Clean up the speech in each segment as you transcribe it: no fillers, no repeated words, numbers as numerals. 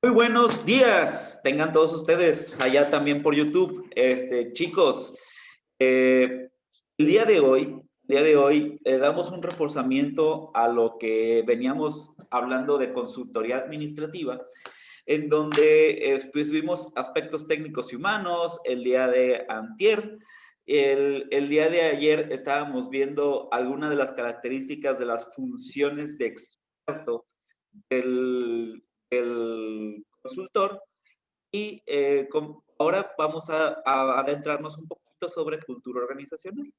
Muy buenos días, tengan todos ustedes allá también por YouTube. Chicos, el día de hoy damos un reforzamiento a lo que veníamos hablando de consultoría administrativa, en donde pues, vimos aspectos técnicos y humanos. El día de antier, el día de ayer estábamos viendo algunas de las características de las funciones de experto del consultor y ahora vamos a adentrarnos un poquito sobre cultura organizacional.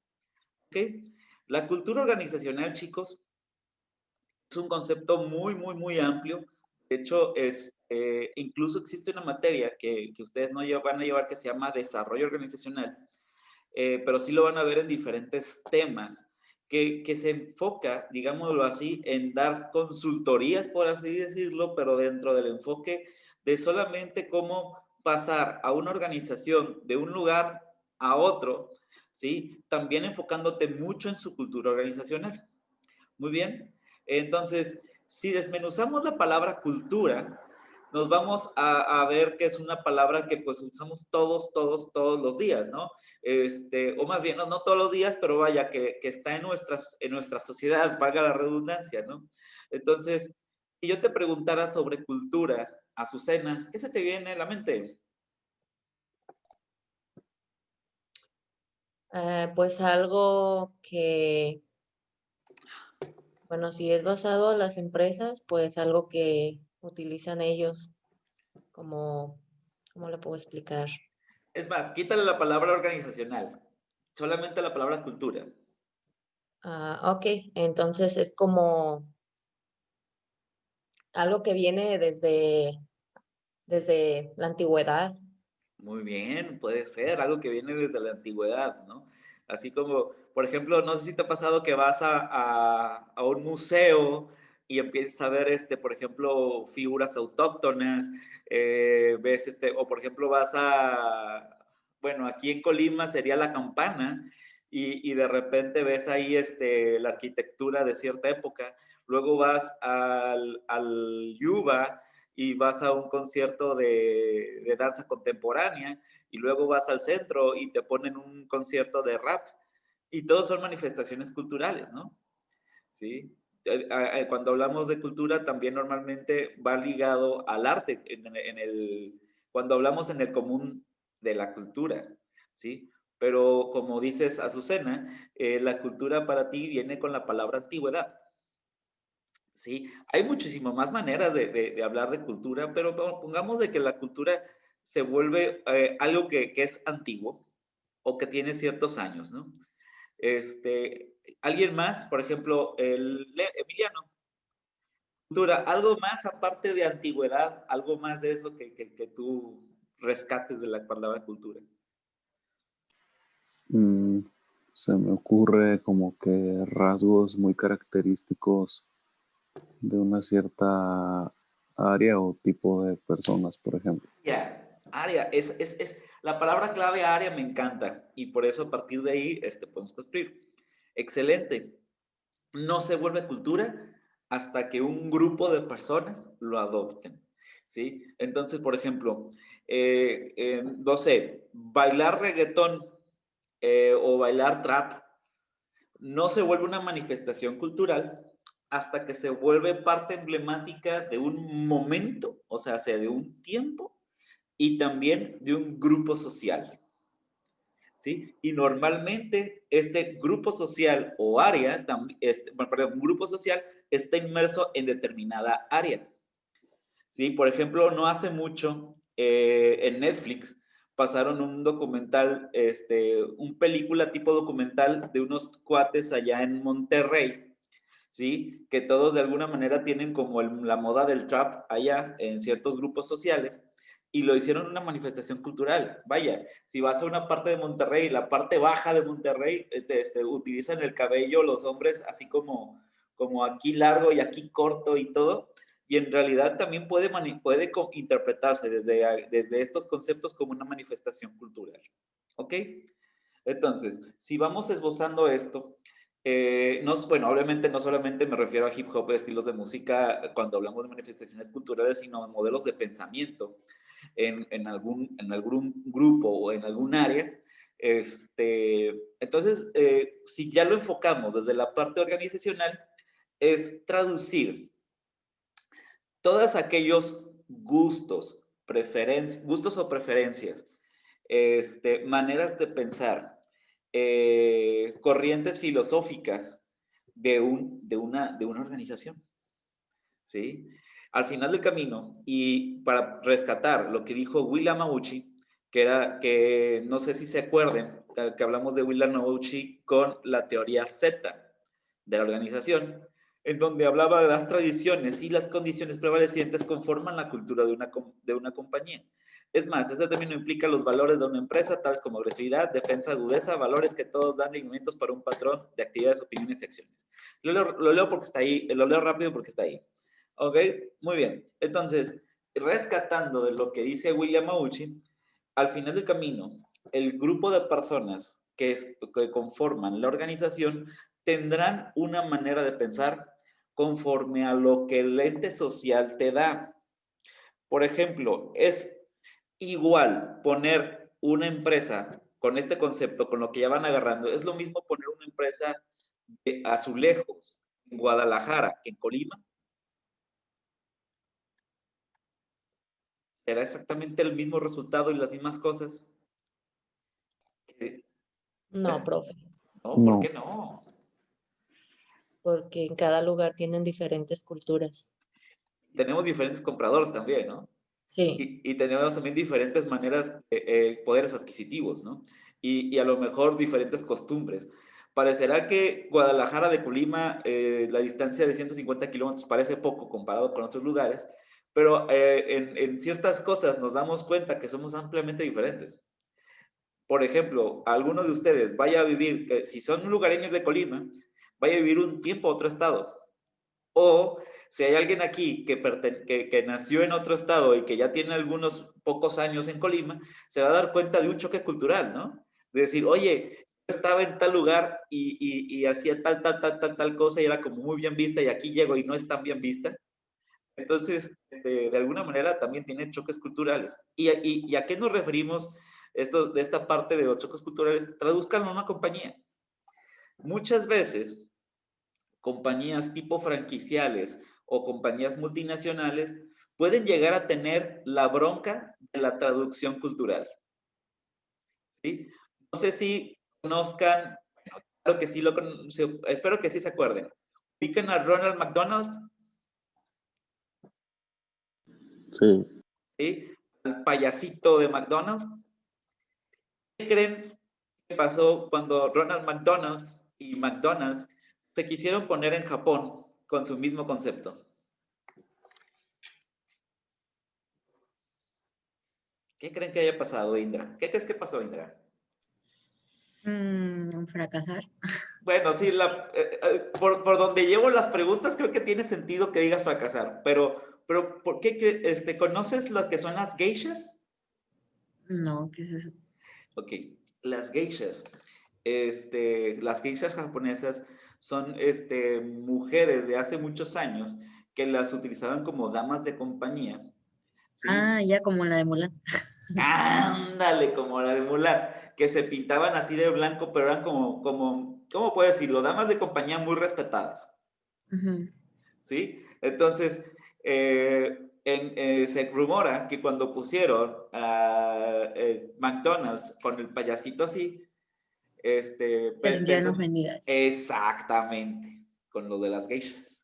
¿Okay? La cultura organizacional, chicos, es un concepto muy amplio. De hecho, incluso existe una materia que ustedes no van a llevar que se llama desarrollo organizacional, pero sí lo van a ver en diferentes temas, que se enfoca, digámoslo así, en dar consultorías, por así decirlo, pero dentro del enfoque de solamente cómo pasar a una organización de un lugar a otro, ¿sí? También enfocándote mucho en su cultura organizacional. Muy bien. Entonces, si desmenuzamos la palabra cultura, nos vamos a ver que es una palabra que pues usamos todos los días, ¿no? O más bien, no todos los días, pero vaya, que está en nuestra sociedad, valga la redundancia, ¿no? Entonces, si yo te preguntara sobre cultura, Azucena, ¿qué se te viene a la mente? Pues algo que, bueno, si es basado en las empresas, pues algo que utilizan ellos como, ¿cómo le puedo explicar? Es más, quítale la palabra organizacional, solamente la palabra cultura. Ok, entonces es como algo que viene desde la antigüedad. Muy bien, puede ser algo que viene desde la antigüedad, ¿no? Así como, por ejemplo, no sé si te ha pasado que vas a un museo y empiezas a ver, por ejemplo, figuras autóctonas, ves, o por ejemplo bueno, aquí en Colima sería la campana, y de repente ves ahí, la arquitectura de cierta época. Luego vas al Yuba y vas a un concierto de danza contemporánea, y luego vas al centro y te ponen un concierto de rap, y todos son manifestaciones culturales, ¿no? ¿Sí? Cuando hablamos de cultura también normalmente va ligado al arte, cuando hablamos en el común de la cultura, ¿sí? Pero como dices, Azucena, la cultura para ti viene con la palabra antigüedad. Sí, hay muchísimas más maneras de hablar de cultura, pero pongamos de que la cultura se vuelve algo que es antiguo o que tiene ciertos años, ¿no? Alguien más, por ejemplo, Emiliano, cultura, algo más aparte de antigüedad, algo más de eso que tú rescates de la palabra cultura. Mm, Se me ocurre como que rasgos muy característicos de una cierta área o tipo de personas, por ejemplo. Área, la palabra clave área me encanta, y por eso a partir de ahí podemos construir. Excelente. No se vuelve cultura hasta que un grupo de personas lo adopten, ¿sí? Entonces, por ejemplo, no sé, bailar reggaetón o bailar trap no se vuelve una manifestación cultural hasta que se vuelve parte emblemática de un momento, o sea, de un tiempo y también de un grupo social, ¿sí? Y normalmente este grupo social o área, perdón, un grupo social está inmerso en determinada área, ¿sí? Por ejemplo, no hace mucho en Netflix pasaron un documental, un película tipo documental de unos cuates allá en Monterrey, ¿sí? Que todos de alguna manera tienen como la moda del trap allá en ciertos grupos sociales, y lo hicieron una manifestación cultural. Vaya, si vas a una parte de Monterrey, la parte baja de Monterrey, utilizan el cabello los hombres así como aquí largo y aquí corto y todo, y en realidad también puede interpretarse desde estos conceptos como una manifestación cultural. ¿Ok? Entonces, si vamos esbozando esto, Bueno, obviamente no solamente me refiero a hip hop, estilos de música, cuando hablamos de manifestaciones culturales, sino de modelos de pensamiento en algún grupo o en algún área. Entonces, si ya lo enfocamos desde la parte organizacional, es traducir todos aquellos gustos o preferencias, maneras de pensar, corrientes filosóficas de una organización, ¿sí? Al final del camino, y para rescatar lo que dijo Will Yamauchi, que no sé si se acuerden, que hablamos de Will Yamauchi con la teoría Z de la organización, en donde hablaba de las tradiciones y las condiciones prevalecientes conforman la cultura de una compañía. Es más, este término implica los valores de una empresa, tales como agresividad, defensa, agudeza, valores que todos dan lineamientos para un patrón de actividades, opiniones y acciones. Lo leo porque está ahí, lo leo rápido porque está ahí. ¿Ok? Muy bien. Entonces, rescatando de lo que dice William Yamauchi, al final del camino, el grupo de personas que conforman la organización tendrán una manera de pensar conforme a lo que el ente social te da. Por ejemplo, es igual poner una empresa con este concepto, con lo que ya van agarrando, es lo mismo poner una empresa de azulejos en Guadalajara que en Colima. Será exactamente el mismo resultado y las mismas cosas. No, profe, No, ¿por No, qué no? porque en cada lugar tienen diferentes culturas. Tenemos diferentes compradores también, ¿no? Sí, Y tenemos también diferentes maneras, poderes adquisitivos, ¿no? Y a lo mejor diferentes costumbres. Parecerá que Guadalajara de Colima, la distancia de 150 kilómetros parece poco comparado con otros lugares, pero en ciertas cosas nos damos cuenta que somos ampliamente diferentes. Por ejemplo, alguno de ustedes vaya a vivir, que si son lugareños de Colima, vaya a vivir un tiempo a otro estado. O si hay alguien aquí que nació en otro estado y que ya tiene algunos pocos años en Colima, se va a dar cuenta de un choque cultural, ¿no? De decir, oye, yo estaba en tal lugar y hacía tal cosa y era como muy bien vista y aquí llego y no es tan bien vista. Entonces, de alguna manera también tiene choques culturales. ¿Y a qué nos referimos de esta parte de los choques culturales? Traduzcanlo a una compañía. Muchas veces compañías tipo franquiciales o compañías multinacionales pueden llegar a tener la bronca de la traducción cultural, ¿sí? No sé si conozcan, bueno, claro que sí, espero que sí se acuerden. ¿Ubican a Ronald McDonald? sí. ¿Sí? El payasito de McDonald's. ¿Qué creen que pasó cuando Ronald McDonald y McDonald's se quisieron poner en Japón con su mismo concepto? ¿Qué creen que haya pasado, Indra? ¿Qué crees que pasó, Indra? Fracasar. Bueno, sí, por donde llevo las preguntas, creo que tiene sentido que digas fracasar, pero ¿por qué conoces lo que son las geishas? No, ¿qué es eso? Ok, las geishas, las geishas japonesas son, mujeres de hace muchos años que las utilizaban como damas de compañía, ¿sí? Ah, ya como la de Mulan. Ándale, como la de Mulan, que se pintaban así de blanco, pero eran ¿cómo puedo decirlo? Damas de compañía muy respetadas, Ujú. ¿sí? Entonces, se rumora que cuando pusieron a McDonald's con el payasito así, Se sintieron pensó ofendidas. exactamente con lo de las geishas.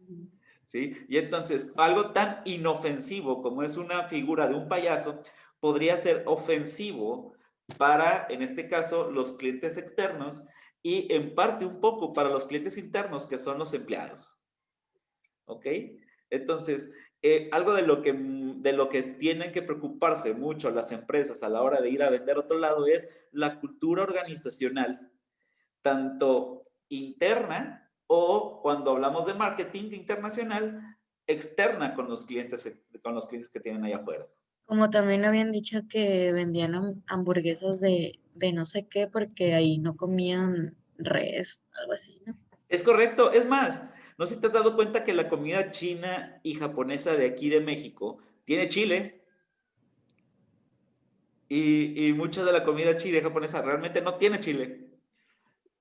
Ujú. ¿Sí? Y entonces, algo tan inofensivo como es una figura de un payaso, podría ser ofensivo para, en este caso, los clientes externos y en parte un poco para los clientes internos, que son los empleados. ¿Ok? Entonces, algo de lo que tienen que preocuparse mucho las empresas a la hora de ir a vender a otro lado es la cultura organizacional, tanto interna o cuando hablamos de marketing internacional, externa con los clientes que tienen allá afuera. Como también habían dicho que vendían hamburguesas de no sé qué porque ahí no comían res, algo así, ¿no? Es correcto. Es más, no sé si te has dado cuenta que la comida china y japonesa de aquí de México tiene chile y mucha de la comida china y japonesa realmente no tiene chile.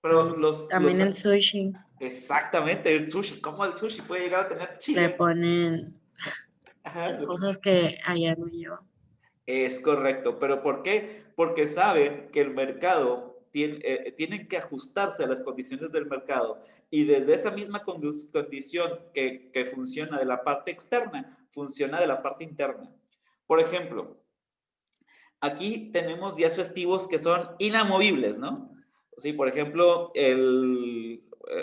Pero También el sushi exactamente, el sushi, ¿cómo el sushi puede llegar a tener le chile? ponen Ajá, las cosas que allá no llevan. es correcto, pero ¿por qué? Porque saben que el mercado tienen que ajustarse a las condiciones del mercado y desde esa misma condición que funciona de la parte externa, funciona de la parte interna. Por ejemplo, aquí tenemos días festivos que son inamovibles, ¿no? Sí, por ejemplo,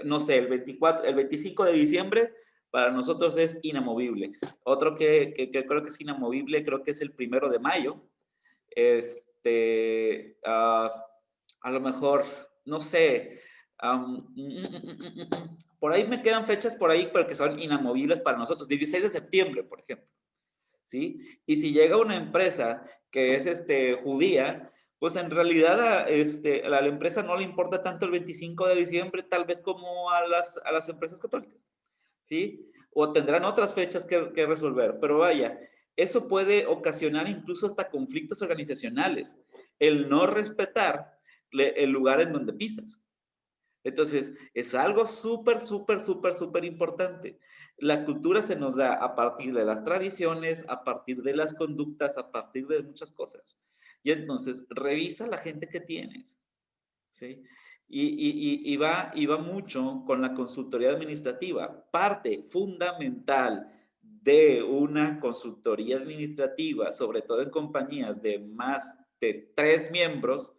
no sé, el 24, el 25 de diciembre para nosotros es inamovible. Otro que creo que es inamovible, creo que es el 1 de mayo. A lo mejor, no sé, por ahí me quedan fechas por ahí, pero que son inamovibles para nosotros. 16 de septiembre, por ejemplo. ¿Sí? Y si llega una empresa que es judía, pues en realidad a la empresa no le importa tanto el 25 de diciembre, tal vez como a las empresas católicas, ¿sí? O tendrán otras fechas que resolver, pero vaya, eso puede ocasionar incluso hasta conflictos organizacionales, el no respetar el lugar en donde pisas. Entonces, es algo súper, súper, súper, súper importante. La cultura se nos da a partir de las tradiciones, a partir de las conductas, a partir de muchas cosas. Y entonces, revisa la gente que tienes, ¿sí? Y va mucho con la consultoría administrativa. Parte fundamental de una consultoría administrativa, sobre todo en compañías de más de 3 miembros,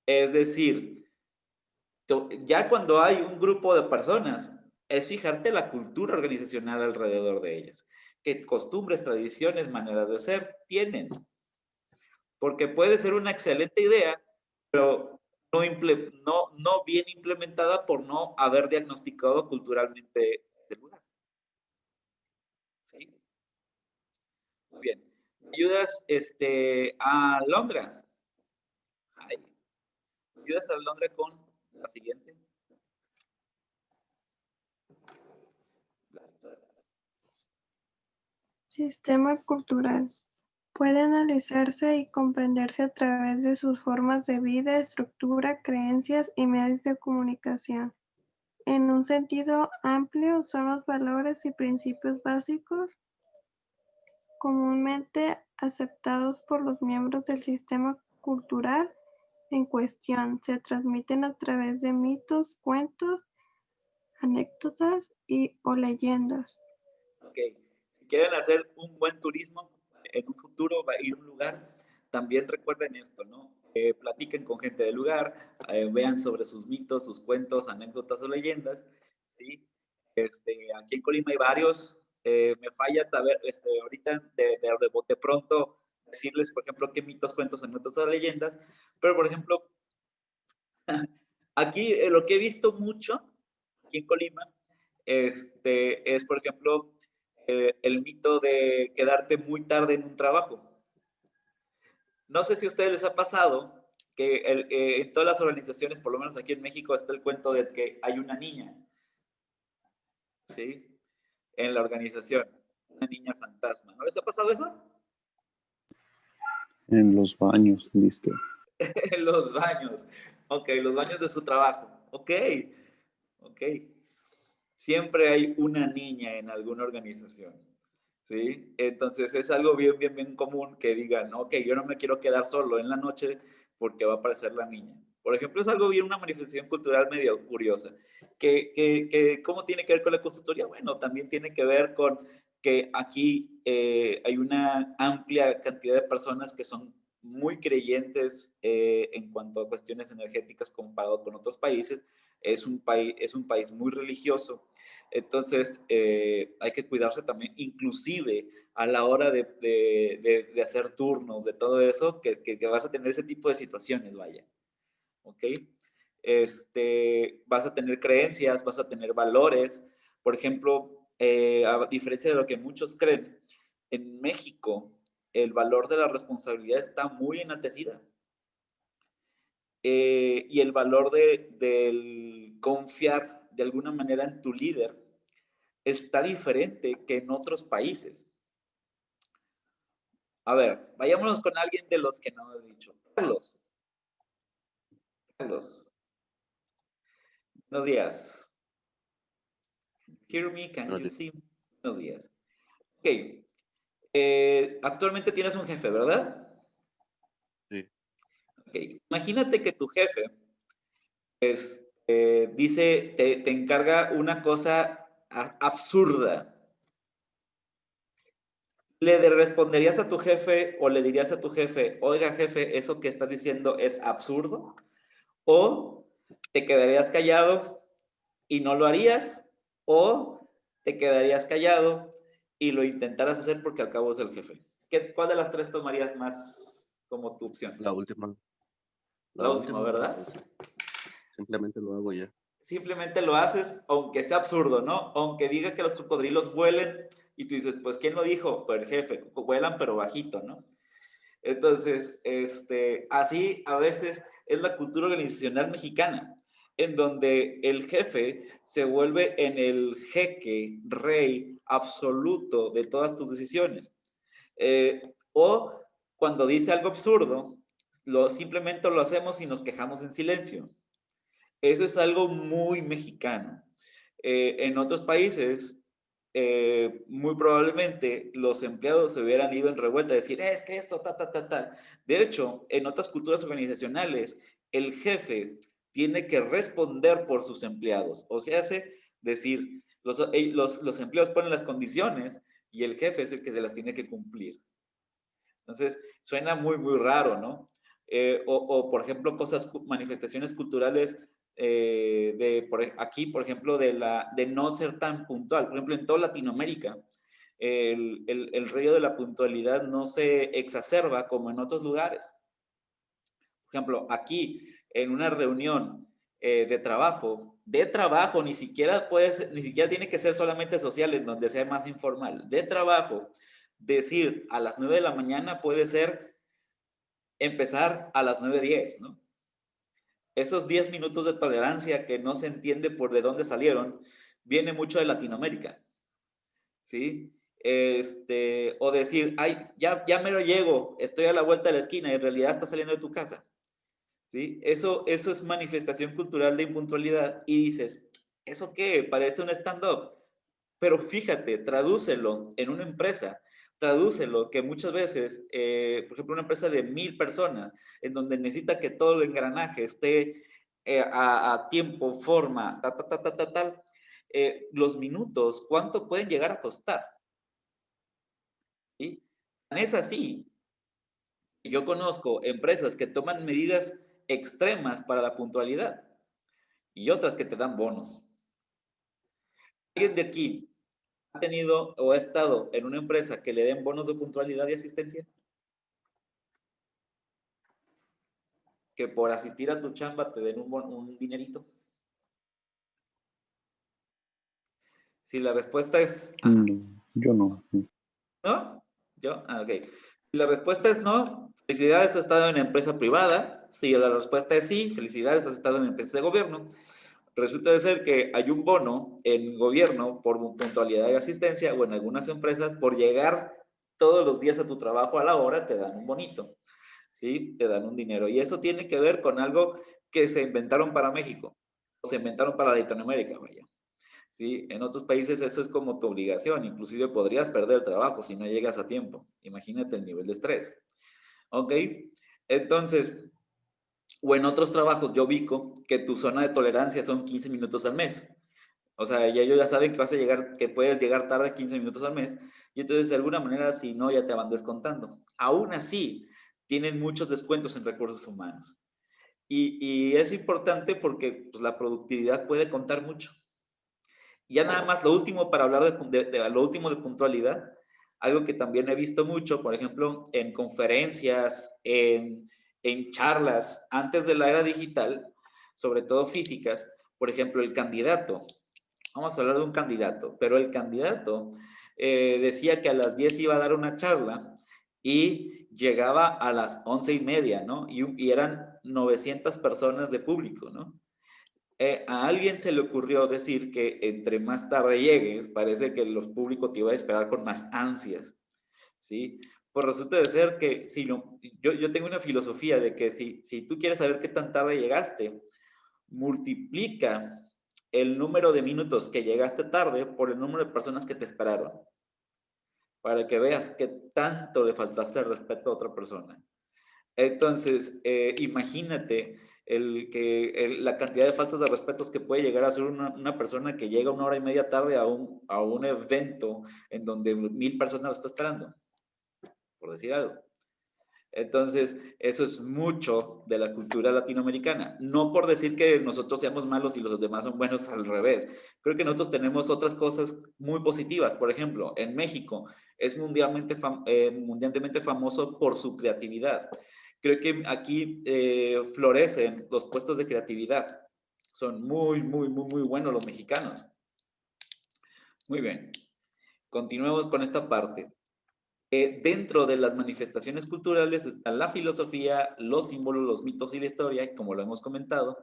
es decir, ya cuando hay un grupo de personas, es fijarte la cultura organizacional alrededor de ellas. ¿Qué costumbres, tradiciones, maneras de ser tienen? Porque puede ser una excelente idea, pero no bien implementada por no haber diagnosticado culturalmente el lugar. ¿Sí? Muy bien. ¿Me ayudas a Londra? Ahí. ¿Me ayudas a Londra con la siguiente? Sistema cultural. Puede analizarse y comprenderse a través de sus formas de vida, estructura, creencias y medios de comunicación. En un sentido amplio, son los valores y principios básicos comúnmente aceptados por los miembros del sistema cultural en cuestión. Se transmiten a través de mitos, cuentos, anécdotas o leyendas. Ok, si quieren hacer un buen turismo en un futuro, va a ir a un lugar, también recuerden esto, ¿no? Platiquen con gente del lugar, vean sobre sus mitos, sus cuentos, anécdotas o leyendas, ¿sí? Aquí en Colima hay varios, me falla saber, ahorita de bote pronto decirles, por ejemplo, qué mitos, cuentos, anécdotas o leyendas, pero por ejemplo, aquí lo que he visto mucho, aquí en Colima, es por ejemplo, el mito de quedarte muy tarde en un trabajo. No sé si a ustedes les ha pasado que en todas las organizaciones, por lo menos aquí en México, está el cuento de que hay una niña, ¿sí? En la organización, una niña fantasma. ¿No les ha pasado eso? En los baños, disque. En los baños. Ok, los baños de su trabajo. Ok, ok. Siempre hay una niña en alguna organización, ¿sí? Entonces es algo bien, bien, bien común que digan, ok, yo no me quiero quedar solo en la noche porque va a aparecer la niña. Por ejemplo, es algo bien, una manifestación cultural medio curiosa. ¿Cómo tiene que ver con la consultoría? Bueno, también tiene que ver con que aquí hay una amplia cantidad de personas que son muy creyentes en cuanto a cuestiones energéticas comparado con otros países. Es un país muy religioso, entonces hay que cuidarse también, inclusive a la hora de hacer turnos, de todo eso, que vas a tener ese tipo de situaciones, vaya, ¿ok? Vas a tener creencias, vas a tener valores, por ejemplo, a diferencia de lo que muchos creen, en México el valor de la responsabilidad está muy enaltecida. y el valor del confiar de alguna manera en tu líder está diferente que en otros países. A ver, vayámonos con alguien de los que no he dicho. Carlos. Carlos. Buenos días. Hear me, can you see me? Buenos días. Ok. Actualmente tienes un jefe, ¿verdad? Sí. Ok. Imagínate que tu jefe dice, te encarga una cosa absurda. ¿Le responderías a tu jefe o le dirías a tu jefe, oiga jefe, eso que estás diciendo es absurdo? ¿O te quedarías callado y no lo harías? ¿O te quedarías callado y lo intentarás hacer porque al cabo es el jefe? ¿Cuál de las tres tomarías más como tu opción? La última. La última, ¿verdad? Simplemente lo hago ya. Simplemente lo haces, aunque sea absurdo, ¿no? Aunque diga que los cocodrilos vuelen y tú dices, pues, ¿quién lo dijo? Pues el jefe, vuelan pero bajito, ¿no? Entonces, así a veces es la cultura organizacional mexicana, en donde el jefe se vuelve en el jeque, rey absoluto de todas tus decisiones. O cuando dice algo absurdo, simplemente lo hacemos y nos quejamos en silencio. Eso es algo muy mexicano. En otros países, muy probablemente los empleados se hubieran ido en revuelta a decir, es que esto, ta. De hecho, en otras culturas organizacionales, el jefe tiene que responder por sus empleados. O sea, decir, los empleados ponen las condiciones y el jefe es el que se las tiene que cumplir. Entonces, suena muy, muy raro, ¿no? Por ejemplo, manifestaciones culturales aquí, por ejemplo, de no ser tan puntual. Por ejemplo, en toda Latinoamérica, el rollo de la puntualidad no se exacerba como en otros lugares. Por ejemplo, aquí, en una reunión de trabajo, ni siquiera tiene que ser solamente social, en donde sea más informal, de trabajo, decir a las 9 de la mañana puede ser empezar a las 9:10, ¿no? Esos 10 minutos de tolerancia que no se entiende por de dónde salieron, viene mucho de Latinoamérica, ¿sí? O decir, ay, ya me lo llego, estoy a la vuelta de la esquina y en realidad estás saliendo de tu casa, ¿sí? Eso es manifestación cultural de impuntualidad y dices, ¿eso qué? Parece un stand-up. Pero fíjate, tradúcelo en una empresa, tradúcelo que muchas veces, por ejemplo, una empresa de 1000 personas, en donde necesita que todo el engranaje esté a tiempo, forma, tal, los minutos, ¿cuánto pueden llegar a costar? ¿Sí? Es así. Yo conozco empresas que toman medidas extremas para la puntualidad y otras que te dan bonos. ¿Alguien de aquí ha tenido o ha estado en una empresa que le den bonos de puntualidad y asistencia? Que por asistir a tu chamba te den un dinerito. Si la respuesta es... No, yo no. ¿No? ¿Yo? Ok. Si la respuesta es no, felicidades, has estado en empresa privada. Si la respuesta es sí, felicidades, has estado en empresa de gobierno. Resulta de ser que hay un bono en gobierno por puntualidad y asistencia, o en algunas empresas por llegar todos los días a tu trabajo a la hora te dan un bonito, ¿sí? Te dan un dinero. Y eso tiene que ver con algo que se inventaron para México, o se inventaron para Latinoamérica, vaya. ¿Sí? En otros países eso es como tu obligación, inclusive podrías perder el trabajo si no llegas a tiempo. Imagínate el nivel de estrés. ¿Ok? Entonces, o en otros trabajos yo ubico que tu zona de tolerancia son 15 minutos al mes. O sea, ya ellos ya saben que vas a llegar, que puedes llegar tarde 15 minutos al mes, y entonces de alguna manera, si no, ya te van descontando. Aún así, tienen muchos descuentos en recursos humanos. Y es importante porque pues, la productividad puede contar mucho. Ya nada más lo último para hablar de lo último de puntualidad, algo que también he visto mucho, por ejemplo, en conferencias, en charlas antes de la era digital, sobre todo físicas, por ejemplo, el candidato. Vamos a hablar de un candidato, pero el candidato decía que a las 10 iba a dar una charla y llegaba a las 11:30, ¿no? Y eran 900 personas de público, ¿no? A alguien se le ocurrió decir que entre más tarde llegues, parece que los públicos te iba a esperar con más ansias, ¿sí? Pues resulta de ser que si no, yo tengo una filosofía de que si tú quieres saber qué tan tarde llegaste, multiplica el número de minutos que llegaste tarde por el número de personas que te esperaron, para que veas qué tanto le faltaste el respeto a otra persona. Entonces, imagínate la cantidad de faltas de respetos que puede llegar a hacer una persona que llega 1 hora y media tarde a un evento en donde 1000 personas lo está esperando, por decir algo. Entonces, eso es mucho de la cultura latinoamericana. No por decir que nosotros seamos malos y los demás son buenos, al revés. Creo que nosotros tenemos otras cosas muy positivas. Por ejemplo, en México es mundialmente famoso por su creatividad. Creo que aquí florecen los puestos de creatividad. Son muy buenos los mexicanos. Muy bien. Continuemos con esta parte. Dentro de las manifestaciones culturales está la filosofía, los símbolos, los mitos y la historia, como lo hemos comentado.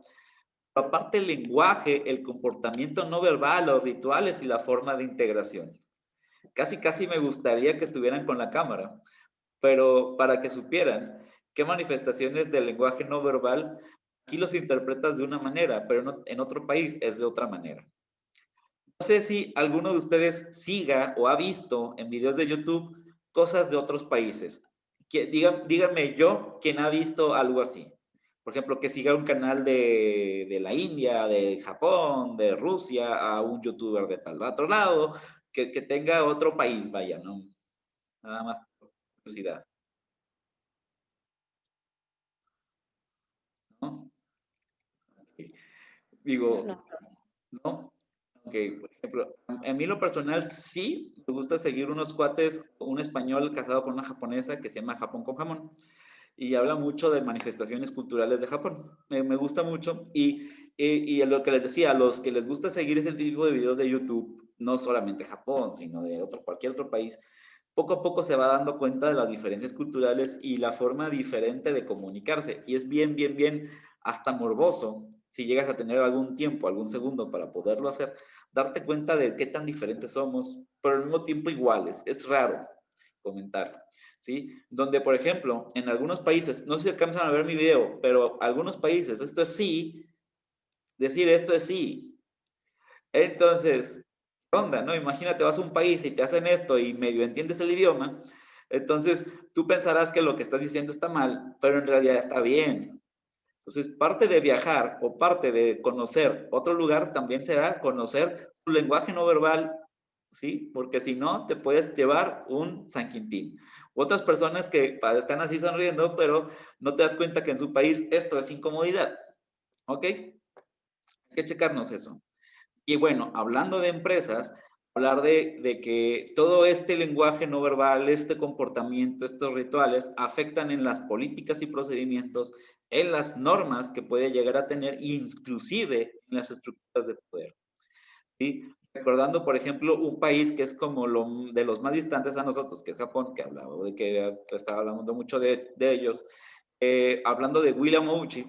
Aparte el lenguaje, el comportamiento no verbal, los rituales y la forma de integración. Casi me gustaría que estuvieran con la cámara, pero para que supieran qué manifestaciones del lenguaje no verbal, aquí los interpretas de una manera, pero en otro país es de otra manera. No sé si alguno de ustedes siga o ha visto en videos de YouTube cosas de otros países. Díganme yo quién ha visto algo así. Por ejemplo, que siga un canal de la India, de Japón, de Rusia, a un youtuber de tal otro lado, que tenga otro país, vaya, ¿no? Nada más por curiosidad, ¿no? Yo Digo, no. ¿no? Ok, por ejemplo, a mí lo personal sí me gusta seguir unos cuates, un español casado con una japonesa que se llama Japón con Jamón y habla mucho de manifestaciones culturales de Japón. Me gusta mucho y lo que les decía, a los que les gusta seguir ese tipo de videos de YouTube, no solamente Japón, sino de cualquier otro país, poco a poco se va dando cuenta de las diferencias culturales y la forma diferente de comunicarse. Y es bien hasta morboso, si llegas a tener algún tiempo, algún segundo para poderlo hacer, darte cuenta de qué tan diferentes somos, pero al mismo tiempo iguales. Es raro comentarlo, ¿sí? Donde, por ejemplo, en algunos países, no sé si alcanzan a ver mi video, pero algunos países, esto es sí, decir esto es sí. Entonces, ¿qué onda, no? Imagínate, vas a un país y te hacen esto y medio entiendes el idioma, entonces tú pensarás que lo que estás diciendo está mal, pero en realidad está bien. Entonces, parte de viajar o parte de conocer otro lugar también será conocer su lenguaje no verbal, ¿sí? Porque si no, te puedes llevar un San Quintín. Otras personas que están así sonriendo, pero no te das cuenta que en su país esto es incomodidad, ¿ok? Hay que checarnos eso. Y bueno, hablando de empresas, hablar de que todo este lenguaje no verbal, este comportamiento, estos rituales afectan en las políticas y procedimientos, en las normas que puede llegar a tener, inclusive en las estructuras de poder. ¿Sí? Recordando, por ejemplo, un país que es como de los más distantes a nosotros, que es Japón, que hablaba de que estaba hablando mucho de ellos, hablando de William Ouchi,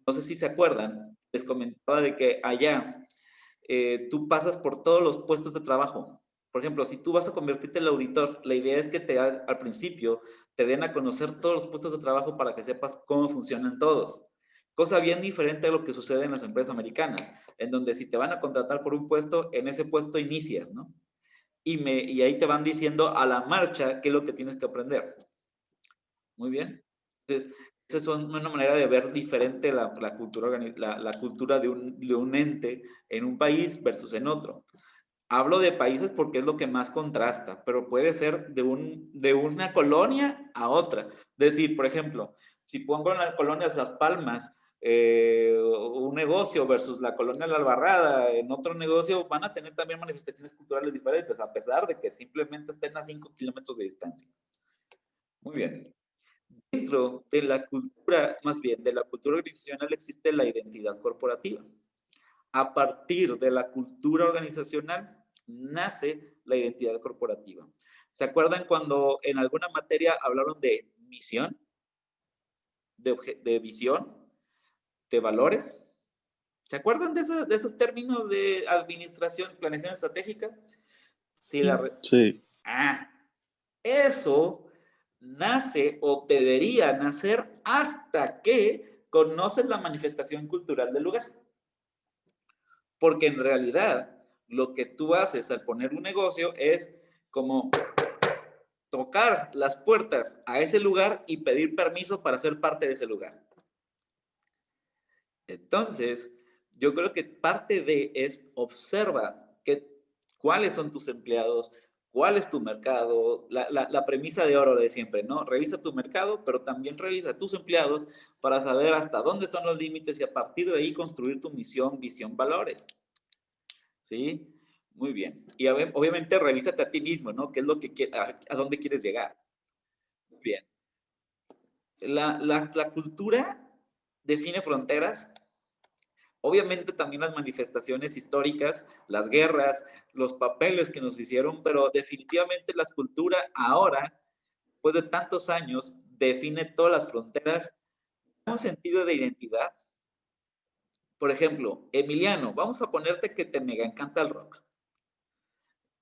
no sé si se acuerdan, les comentaba de que allá tú pasas por todos los puestos de trabajo. Por ejemplo, si tú vas a convertirte en el auditor, la idea es que al principio te den a conocer todos los puestos de trabajo para que sepas cómo funcionan todos. Cosa bien diferente a lo que sucede en las empresas americanas, en donde si te van a contratar por un puesto, en ese puesto inicias, ¿no? Y ahí te van diciendo a la marcha qué es lo que tienes que aprender. Muy bien. Entonces, esa es una manera de ver diferente la cultura de un ente en un país versus en otro. Hablo de países porque es lo que más contrasta, pero puede ser de una colonia a otra. Es decir, por ejemplo, si pongo en la colonia Las Palmas un negocio versus la colonia La Albarrada en otro negocio, van a tener también manifestaciones culturales diferentes, a pesar de que simplemente estén a 5 kilómetros de distancia. Muy bien. Dentro de la cultura, más bien de la cultura organizacional, existe la identidad corporativa. A partir de la cultura organizacional nace la identidad corporativa. ¿Se acuerdan cuando en alguna materia hablaron de misión, de visión, de valores? ¿Se acuerdan de esos términos de administración, planeación estratégica? Sí, Sí. eso nace o debería nacer hasta que conoces la manifestación cultural del lugar. Porque en realidad lo que tú haces al poner un negocio es como tocar las puertas a ese lugar y pedir permiso para ser parte de ese lugar. Entonces, yo creo que parte de es observa cuáles son tus empleados, cuál es tu mercado, la premisa de oro de siempre, ¿no? Revisa tu mercado, pero también revisa tus empleados para saber hasta dónde son los límites y a partir de ahí construir tu misión, visión, valores. ¿Sí? Muy bien. Y obviamente revísate a ti mismo, ¿no? ¿Qué es lo que a dónde quieres llegar? Muy bien. La cultura define fronteras. Obviamente también las manifestaciones históricas, las guerras, los papeles que nos hicieron, pero definitivamente la cultura ahora, después de tantos años, define todas las fronteras, un sentido de identidad. Por ejemplo, Emiliano, vamos a ponerte que te mega encanta el rock.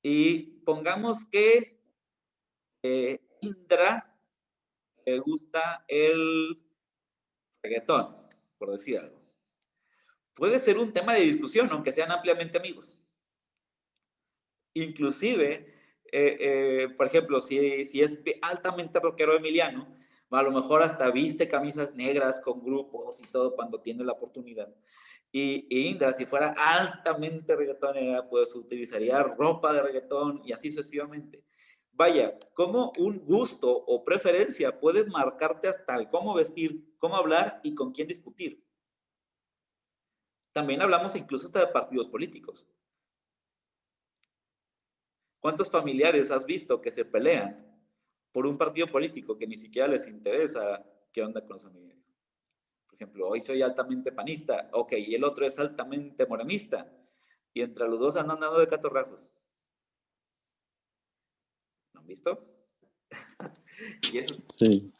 Y pongamos que Indra le gusta el reggaetón, por decir algo. Puede ser un tema de discusión, aunque sean ampliamente amigos. Inclusive, por ejemplo, si es altamente rockero Emiliano, a lo mejor hasta viste camisas negras con grupos y todo cuando tiene la oportunidad. Y Indra, si fuera altamente reggaetonera, pues utilizaría ropa de reggaetón y así sucesivamente. Vaya, como un gusto o preferencia puede marcarte hasta el cómo vestir, cómo hablar y con quién discutir. También hablamos incluso hasta de partidos políticos. ¿Cuántos familiares has visto que se pelean por un partido político que ni siquiera les interesa qué onda con los familiares? Por ejemplo, hoy soy altamente panista, ok, y el otro es altamente morenista, y entre los dos andan dando de catorrazos. ¿Lo han visto? Y eso. Sí.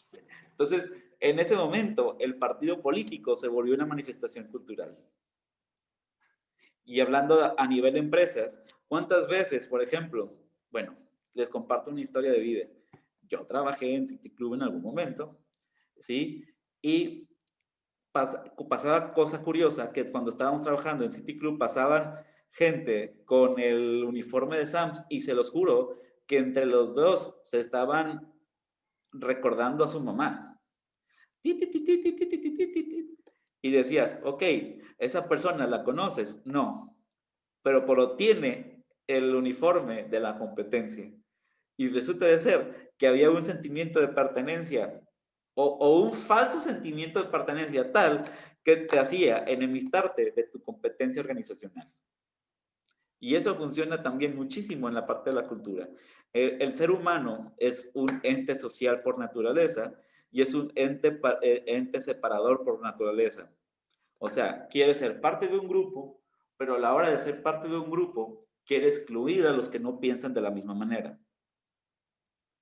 Entonces, en ese momento, el partido político se volvió una manifestación cultural. Y hablando a nivel de empresas, ¿cuántas veces, por ejemplo, bueno, les comparto una historia de vida. Yo trabajé en City Club en algún momento, ¿sí? Y pasaba cosa curiosa, que cuando estábamos trabajando en City Club pasaban gente con el uniforme de Sams y se los juro que entre los dos se estaban recordando a su mamá. Y decías, ok, ¿esa persona la conoces? No, pero tiene el uniforme de la competencia. Y resulta de ser que había un sentimiento de pertenencia o un falso sentimiento de pertenencia tal que te hacía enemistarte de tu competencia organizacional. Y eso funciona también muchísimo en la parte de la cultura. El ser humano es un ente social por naturaleza y es un ente separador por naturaleza. O sea, quiere ser parte de un grupo, pero a la hora de ser parte de un grupo, quiere excluir a los que no piensan de la misma manera.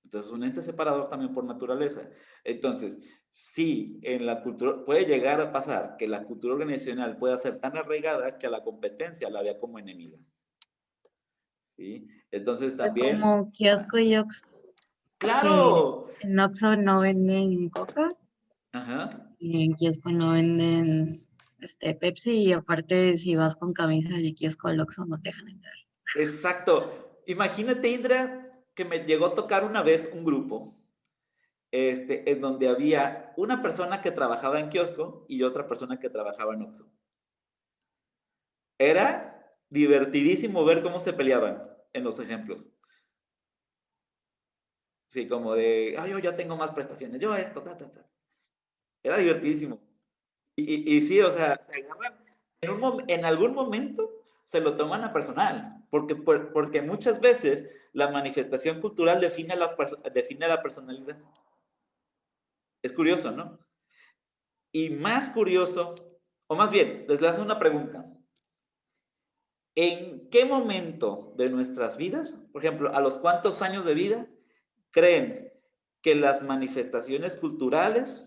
Entonces, un ente separador también por naturaleza. Entonces, sí, en la cultura puede llegar a pasar que la cultura organizacional pueda ser tan arraigada que a la competencia la vea como enemiga. ¿Sí? Entonces, también... Como kiosco y Oxxo. ¡Claro! En Oxxo no venden coca. Ajá. Y en kiosco no venden Pepsi. Y aparte, si vas con camisa de kiosco al Oxxo, no te dejan entrar. Exacto. Imagínate, Indra, que me llegó a tocar una vez un grupo en donde había una persona que trabajaba en kiosco y otra persona que trabajaba en Oxxo. Era divertidísimo ver cómo se peleaban en los ejemplos. Sí, como de, yo ya tengo más prestaciones, yo esto, ta. Era divertidísimo. Y sí, o sea, se agarran, en algún momento se lo toman a personal, porque muchas veces la manifestación cultural define la personalidad. Es curioso, ¿no? Y más curioso, o más bien, les hago una pregunta. ¿En qué momento de nuestras vidas, por ejemplo, a los cuántos años de vida, creen que las manifestaciones culturales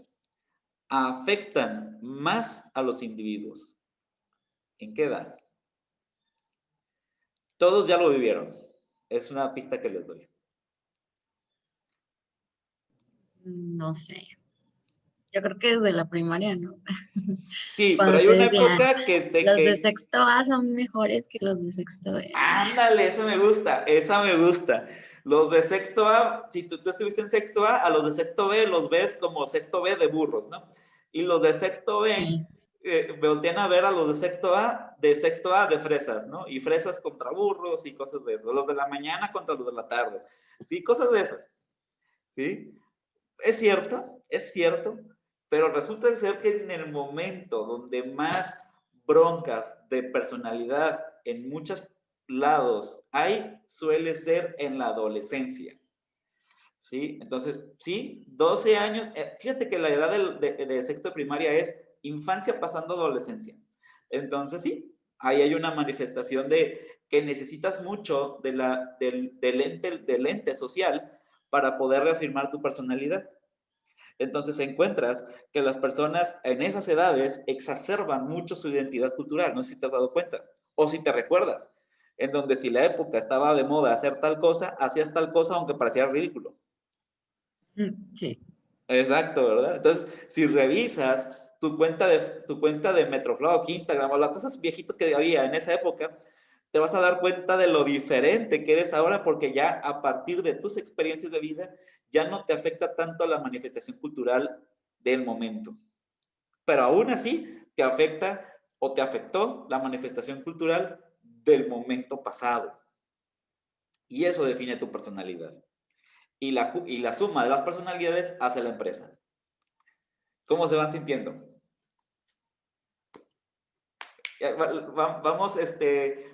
afectan más a los individuos. ¿En qué edad? Todos ya lo vivieron. Es una pista que les doy. No sé. Yo creo que desde la primaria, ¿no? Sí, pero Cuando hay te una decía, época los de sexto A son mejores que los de sexto B. Ándale, esa me gusta, esa me gusta. Los de sexto A, si tú estuviste en sexto A los de sexto B los ves como sexto B de burros, ¿no? Y los de sexto B Sí. voltean a ver a los de sexto A de fresas, ¿no? Y fresas contra burros y cosas de eso. Los de la mañana contra los de la tarde. Sí, cosas de esas. ¿Sí? Es cierto, pero resulta ser que en el momento donde más broncas de personalidad en muchos lados hay, suele ser en la adolescencia. ¿Sí? Entonces, sí, 12 años, fíjate que la edad de sexto de primaria es infancia pasando a adolescencia. Entonces, sí, ahí hay una manifestación de que necesitas mucho del ente social para poder reafirmar tu personalidad. Entonces encuentras que las personas en esas edades exacerban mucho su identidad cultural, no sé si te has dado cuenta, o si te recuerdas, en donde si la época estaba de moda hacer tal cosa, hacías tal cosa aunque parecía ridículo. Sí. Exacto, ¿verdad? Entonces, si revisas tu cuenta de Metroflog, Instagram o las cosas viejitas que había en esa época, te vas a dar cuenta de lo diferente que eres ahora porque ya a partir de tus experiencias de vida ya no te afecta tanto la manifestación cultural del momento. Pero aún así te afecta o te afectó la manifestación cultural del momento pasado. Y eso define tu personalidad. Y la suma de las personalidades hace la empresa. ¿Cómo se van sintiendo?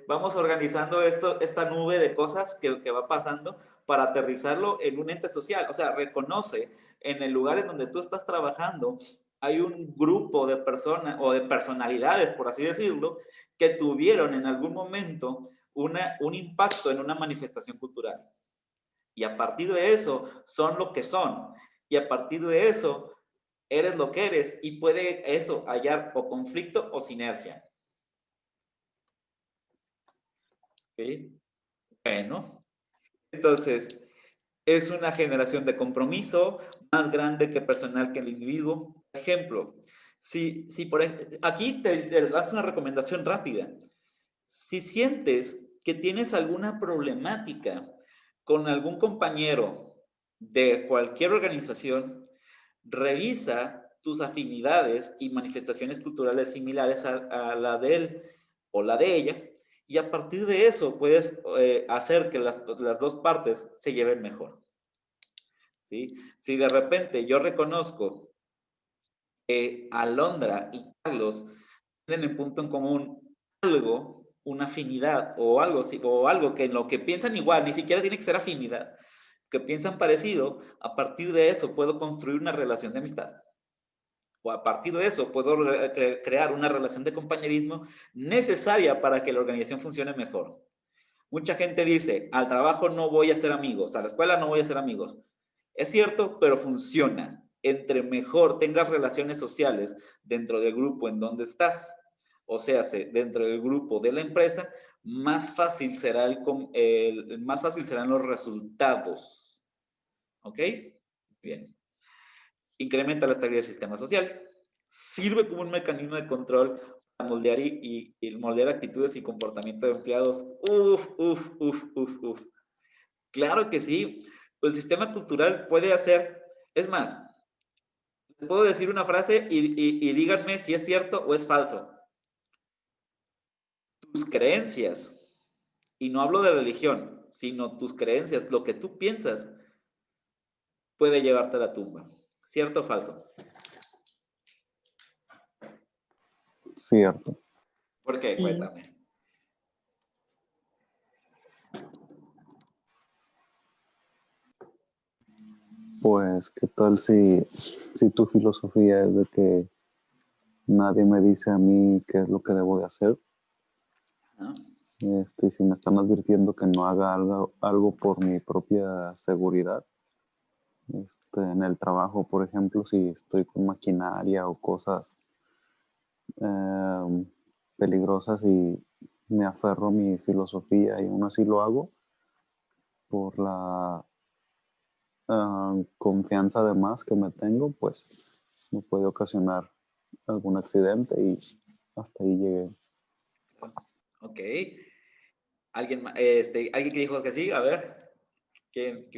Vamos organizando esta nube de cosas que va pasando para aterrizarlo en un ente social. O sea, reconoce en el lugar en donde tú estás trabajando, hay un grupo de personas o de personalidades, por así decirlo, que tuvieron en algún momento un impacto en una manifestación cultural. Y a partir de eso son lo que son. Y a partir de eso eres lo que eres y puede eso hallar o conflicto o sinergia. ¿Sí? Bueno, entonces es una generación de compromiso más grande que personal que el individuo. Ejemplo, aquí te das una recomendación rápida. Si sientes que tienes alguna problemática con algún compañero de cualquier organización, revisa tus afinidades y manifestaciones culturales similares a la de él o la de ella, y a partir de eso puedes hacer que las dos partes se lleven mejor. ¿Sí? Si de repente yo reconozco que Alondra y Carlos tienen en punto en común algo, una afinidad o algo que en lo que piensan igual, ni siquiera tiene que ser afinidad, que piensan parecido, a partir de eso puedo construir una relación de amistad. O a partir de eso puedo crear una relación de compañerismo necesaria para que la organización funcione mejor. Mucha gente dice, al trabajo no voy a ser amigos, a la escuela no voy a ser amigos. Es cierto, pero funciona. Entre mejor tengas relaciones sociales dentro del grupo en donde estás, o sea, dentro del grupo de la empresa, más fácil más fácil serán los resultados. ¿Ok? Bien. Incrementa la estabilidad del sistema social. Sirve como un mecanismo de control para moldear y moldear actitudes y comportamiento de empleados. Uf. Claro que sí. El sistema cultural puede hacer, es más, puedo decir una frase y díganme si es cierto o es falso. Tus creencias, y no hablo de religión, sino tus creencias, lo que tú piensas, puede llevarte a la tumba. ¿Cierto o falso? Cierto. ¿Por qué? Sí. Cuéntame. Pues, ¿qué tal si tu filosofía es de que nadie me dice a mí qué es lo que debo de hacer? ¿No? Y si me están advirtiendo que no haga algo por mi propia seguridad, En el trabajo, por ejemplo, si estoy con maquinaria o cosas peligrosas y me aferro a mi filosofía y aún así lo hago por la confianza además que me tengo, pues me puede ocasionar algún accidente y hasta ahí llegué. Ok. ¿Alguien que dijo que sí? A ver,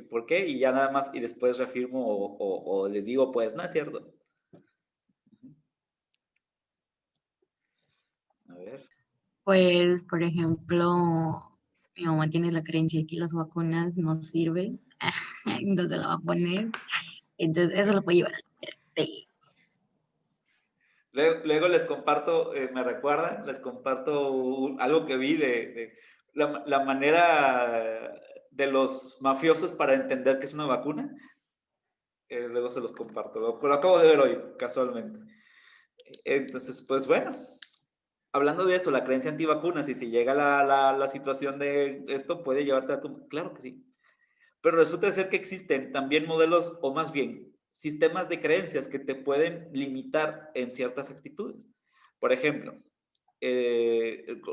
¿por qué? Y ya nada más, y después reafirmo o les digo, pues, no es cierto. A ver. Pues, por ejemplo, mi mamá tiene la creencia de que las vacunas no sirven, entonces la va a poner. Entonces, eso lo puede llevar al este. Luego les comparto, me recuerdan, les comparto algo que vi de la manera de los mafiosos para entender que es una vacuna. Luego se los comparto. Lo acabo de ver hoy, casualmente. Entonces, pues bueno, hablando de eso, la creencia antivacunas, y si llega la situación de esto, puede llevarte a tu... Claro que sí. Pero resulta ser que existen también modelos, o más bien, sistemas de creencias que te pueden limitar en ciertas actitudes. Por ejemplo,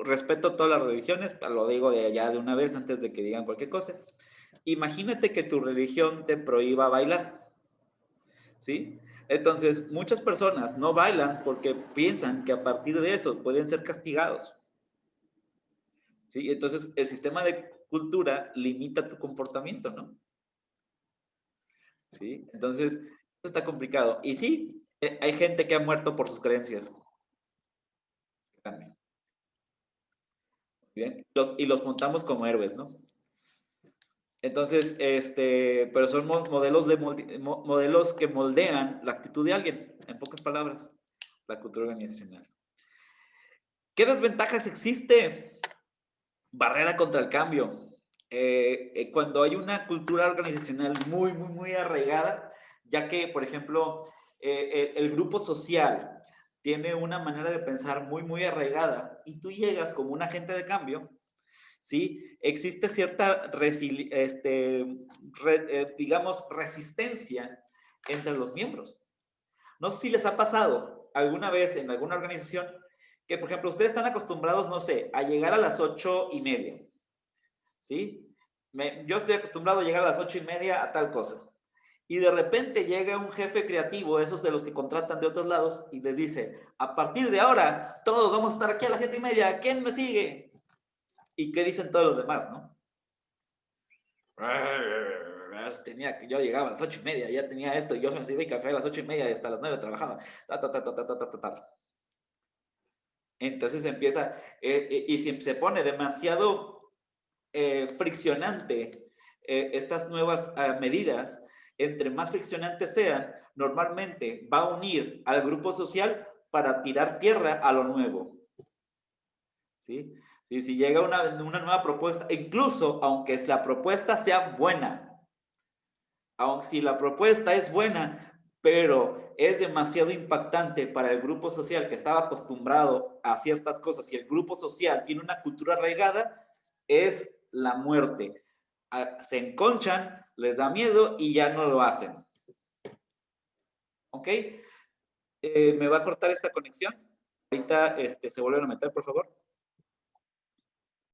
respeto a todas las religiones, lo digo de allá de una vez antes de que digan cualquier cosa. Imagínate que tu religión te prohíba bailar, ¿sí? Entonces, muchas personas no bailan porque piensan que a partir de eso pueden ser castigados, ¿sí? Entonces, el sistema de cultura limita tu comportamiento, ¿no? ¿Sí? Entonces, eso está complicado. Y sí, hay gente que ha muerto por sus creencias. También. Bien. Y los montamos como héroes, ¿no? Entonces, pero son modelos que moldean la actitud de alguien, en pocas palabras, la cultura organizacional. ¿Qué desventajas existe? Barrera contra el cambio. Cuando hay una cultura organizacional muy arraigada, ya que, por ejemplo, el grupo social tiene una manera de pensar muy arraigada y tú llegas como un agente de cambio, ¿sí? Existe cierta, digamos, resistencia entre los miembros. No sé si les ha pasado alguna vez en alguna organización que, por ejemplo, ustedes están acostumbrados, no sé, a llegar a las 8:30, ¿sí? Yo estoy acostumbrado a llegar a las 8:30 a tal cosa. Y de repente llega un jefe creativo, esos de los que contratan de otros lados, y les dice, a partir de ahora, todos vamos a estar aquí a las 7:30, ¿quién me sigue? ¿Y qué dicen todos los demás, no? Yo llegaba a las 8:30, ya tenía esto, yo me serví café a las 8:30 y hasta las 9 trabajaba. Entonces empieza, y si se pone demasiado friccionante estas nuevas medidas, entre más friccionantes sean, normalmente va a unir al grupo social para tirar tierra a lo nuevo. ¿Sí? Si llega una nueva propuesta, incluso aunque la propuesta sea buena, aunque si la propuesta es buena, pero es demasiado impactante para el grupo social que estaba acostumbrado a ciertas cosas y el grupo social tiene una cultura arraigada, es la muerte. Se enconchan, les da miedo y ya no lo hacen. ¿Ok? ¿Me va a cortar esta conexión? Ahorita se vuelven a meter, por favor.